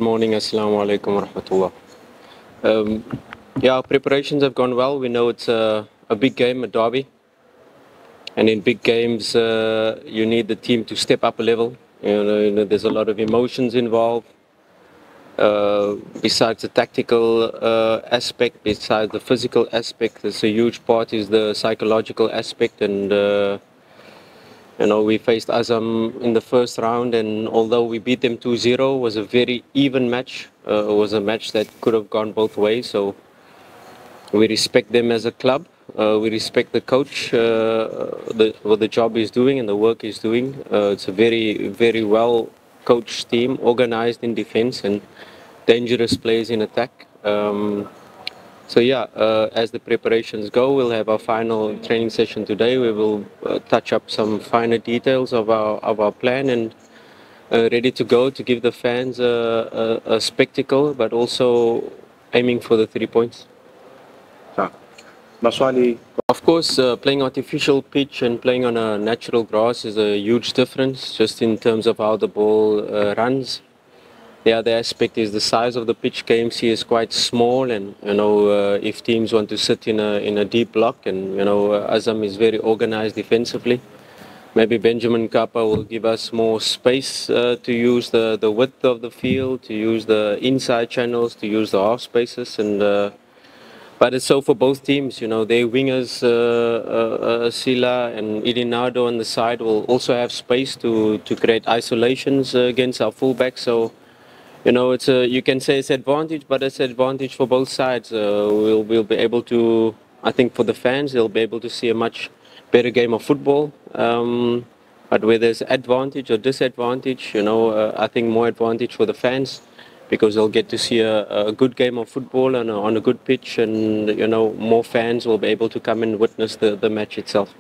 Good morning, Assalamu alaikum wa rahmatullah. Yeah, our preparations have gone well. We know it's a big game, a derby. And in big games, you need the team to step up a level. There's a lot of emotions involved. Besides the tactical aspect, besides the physical aspect, there's a huge part is the psychological aspect. And we faced Azam in the first round, and although we beat them 2-0, it was a very even match. It was a match that could have gone both ways. So we respect them as a club. We respect the coach, what the job he's doing and the work he's doing. It's a very, very well coached team, organized in defense and dangerous players in attack. So yeah, as the preparations go, we'll have our final training session today. We will touch up some finer details of our plan and ready to go to give the fans a spectacle, but also aiming for the 3 points. Of course, playing artificial pitch and playing on a natural grass is a huge difference, just in terms of how the ball runs. The other aspect is the size of the pitch. KMC is quite small, and if teams want to sit in a deep block, and Azam is very organized defensively. Maybe Benjamin Kappa will give us more space to use the width of the field, to use the inside channels, to use the half spaces, and but it's so for both teams. Their wingers, Sila and Idinado on the side will also have space to create isolations against our fullbacks. So. You can say it's advantage, but it's advantage for both sides. We'll be able to, I think for the fans, they'll be able to see a much better game of football. But where there's advantage or disadvantage, I think more advantage for the fans because they'll get to see a good game of football on a good pitch, and more fans will be able to come and witness the match itself.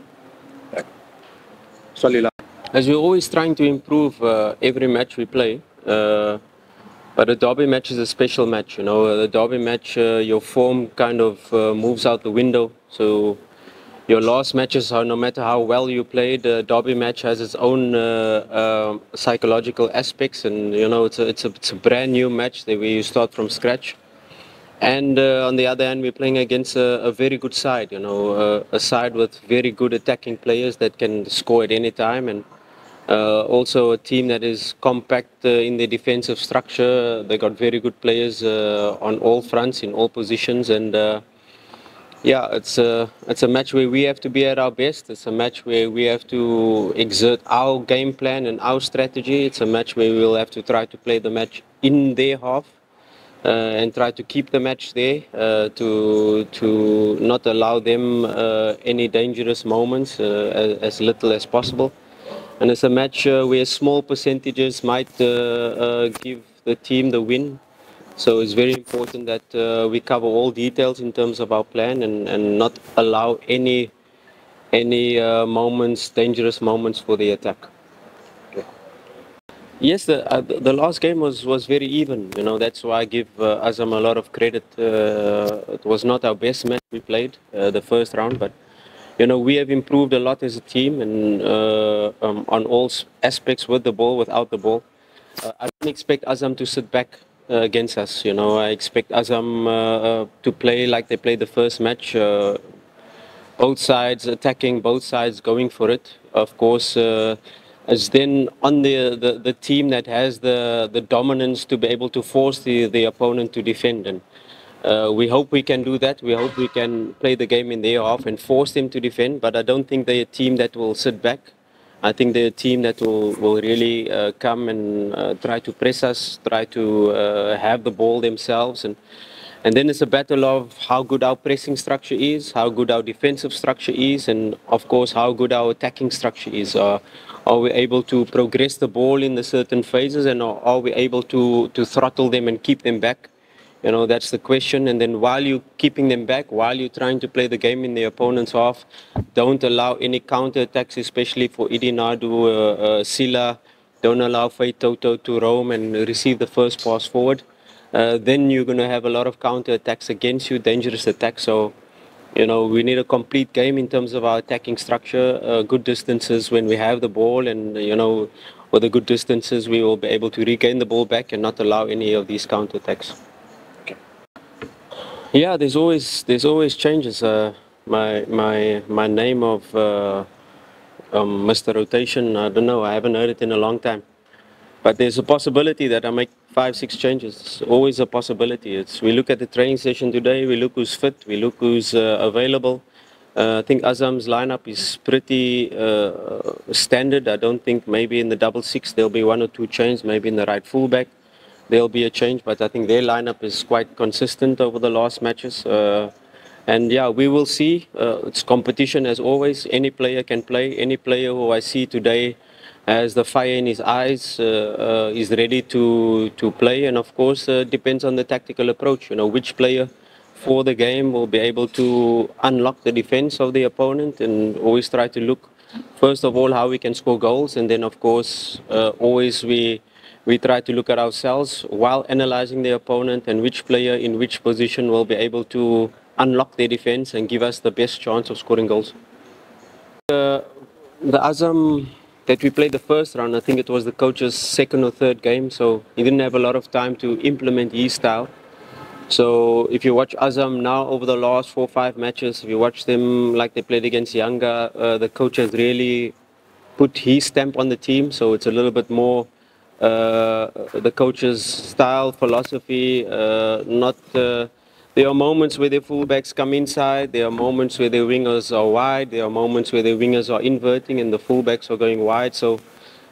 As we're always trying to improve every match we play. But a derby match is a special match, The derby match, your form kind of moves out the window. So your last matches, no matter how well you played, the derby match has its own psychological aspects, and it's a brand new match where you start from scratch. And on the other hand, we're playing against a very good side, a side with very good attacking players that can score at any time, and also a team that is compact in their defensive structure. They got very good players on all fronts, in all positions, and yeah, it's a match where we have to be at our best. It's a match where we have to exert our game plan and our strategy. It's a match where we'll have to try to play the match in their half and try to keep the match there to not allow them any dangerous moments, as little as possible. And it's a match where small percentages might give the team the win. So it's very important that we cover all details in terms of our plan and not allow any moments, dangerous moments for the attack. Okay. Yes, the last game was very even. That's why I give Azam a lot of credit. It was not our best match we played the first round, but we have improved a lot as a team and on all aspects, with the ball, without the ball. I don't expect Azam to sit back against us. I expect Azam to play like they played the first match. Both sides attacking, both sides going for it. Of course, as then on the team that has the dominance to be able to force the opponent to defend. And we hope we can do that. We hope we can play the game in their half and force them to defend. But I don't think they're a team that will sit back. I think they're a team that will really come and try to press us, try to have the ball themselves. And then it's a battle of how good our pressing structure is, how good our defensive structure is, and of course how good our attacking structure is. Are we able to progress the ball in the certain phases, and are we able to throttle them and keep them back? That's the question. And then while you're keeping them back, while you're trying to play the game in the opponent's half, don't allow any counter-attacks, especially for Idinadu, Sila. Don't allow Toto to roam and receive the first pass forward. Then you're going to have a lot of counter-attacks against you, dangerous attacks. So We need a complete game in terms of our attacking structure, good distances when we have the ball, and with the good distances, we will be able to regain the ball back and not allow any of these counter-attacks. Yeah, there's always changes. My name of Mr. Rotation, I don't know. I haven't heard it in a long time. But there's a possibility that I make 5, 6 changes. It's always a possibility. We look at the training session today, we look who's fit, we look who's available. I think Azam's lineup is pretty standard. I don't think maybe in the double six there'll be 1 or 2 changes, maybe in the right fullback there'll be a change, but I think their lineup is quite consistent over the last matches. And yeah, we will see. It's competition as always. Any player can play. Any player who I see today has the fire in his eyes, is ready to play. And of course, depends on the tactical approach. Which player for the game will be able to unlock the defense of the opponent, and always try to look, first of all, how we can score goals. And then, of course, always we try to look at ourselves while analyzing the opponent and which player in which position will be able to unlock their defense and give us the best chance of scoring goals. The Azam that we played the first round, I think it was the coach's second or third game, so he didn't have a lot of time to implement his style. So if you watch Azam now over the last 4 or 5 matches, if you watch them like they played against Yanga, the coach has really put his stamp on the team, so it's a little bit more the coach's style, philosophy, not... There are moments where the fullbacks come inside, there are moments where the wingers are wide, there are moments where the wingers are inverting and the fullbacks are going wide. So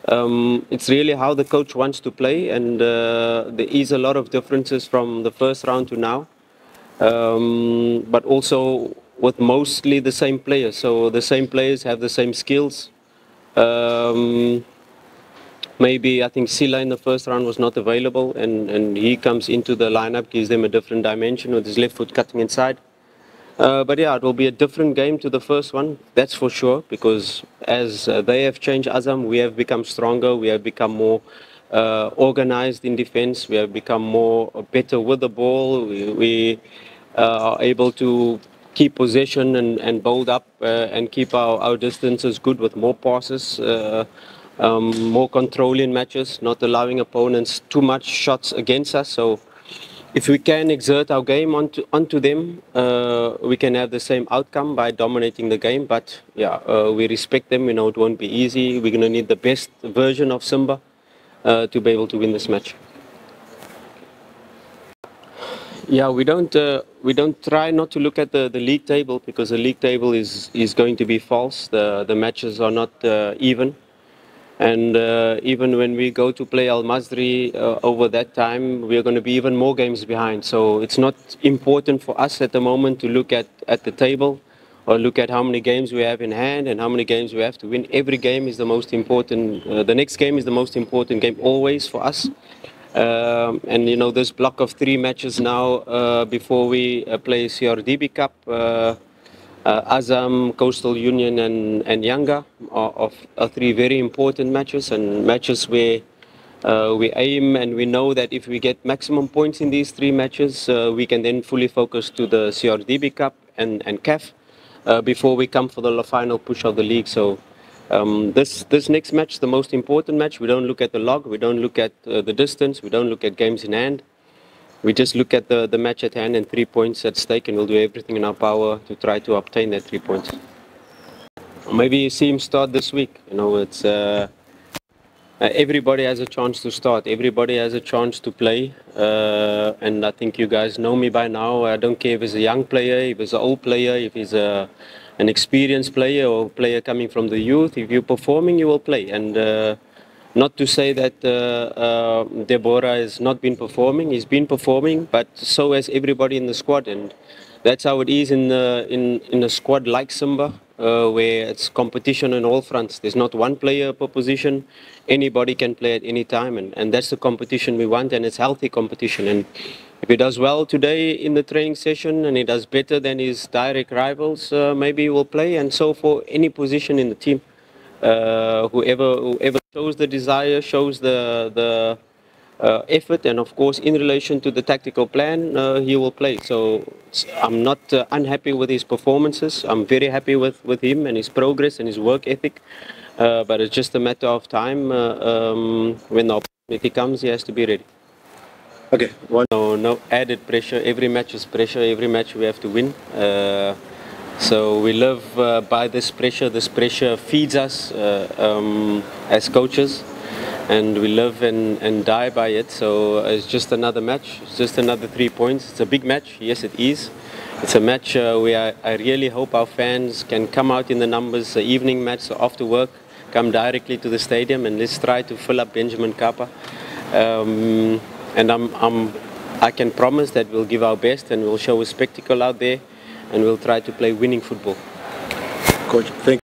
it's really how the coach wants to play, and there is a lot of differences from the first round to now, but also with mostly the same players. So the same players have the same skills. Maybe I think Sila in the first round was not available, and he comes into the lineup, gives them a different dimension with his left foot cutting inside. But yeah, it will be a different game to the first one, that's for sure, because as they have changed Azam, we have become stronger, we have become more organized in defense, we have become more better with the ball, we are able to keep possession and build up and keep our distances good with more passes. More control in matches, not allowing opponents too much shots against us. So if we can exert our game onto them, we can have the same outcome by dominating the game. But yeah, we respect them. It won't be easy. We're going to need the best version of Simba to be able to win this match. Yeah, we don't try not to look at the league table, because the league table is going to be false. The matches are not even. And even when we go to play Al Masri over that time, we are going to be even more games behind. So it's not important for us at the moment to look at the table or look at how many games we have in hand and how many games we have to win. Every game is the most important. The next game is the most important game always for us. And this block of 3 matches now before we play CRDB Cup. Azam, Coastal Union, and Yanga are 3 very important matches, and matches where we aim and we know that if we get maximum points in these 3 matches, we can then fully focus to the CRDB Cup and CAF before we come for the final push of the league. So this next match, the most important match, we don't look at the log, we don't look at the distance, we don't look at games in hand. We just look at the match at hand and 3 points at stake, and we'll do everything in our power to try to obtain that 3 points. Maybe you see him start this week. It's everybody has a chance to start. Everybody has a chance to play. And I think you guys know me by now. I don't care if he's a young player, if he's an old player, if he's an experienced player or a player coming from the youth. If you're performing, you will play. And not to say that Deborah has not been performing. He's been performing, but so has everybody in the squad, and that's how it is in a squad like Simba, where it's competition on all fronts. There's not one player per position. Anybody can play at any time, and that's the competition we want, and it's healthy competition. And if he does well today in the training session and he does better than his direct rivals, maybe he will play, and so for any position in the team. Whoever shows the desire, shows the effort, and of course in relation to the tactical plan, he will play. So I'm not unhappy with his performances. I'm very happy with him and his progress and his work ethic. But it's just a matter of time. When the opportunity comes, he has to be ready. Okay. No added pressure. Every match is pressure. Every match we have to win. So we live by this pressure. This pressure feeds us as coaches, and we live and die by it. So it's just another match. It's just another 3 points. It's a big match. Yes, it is. It's a match where I really hope our fans can come out in the numbers. The evening match, so after work, come directly to the stadium, and let's try to fill up Benjamin Kappa. And I can promise that we'll give our best and we'll show a spectacle out there, and we'll try to play winning football. Coach, thank you.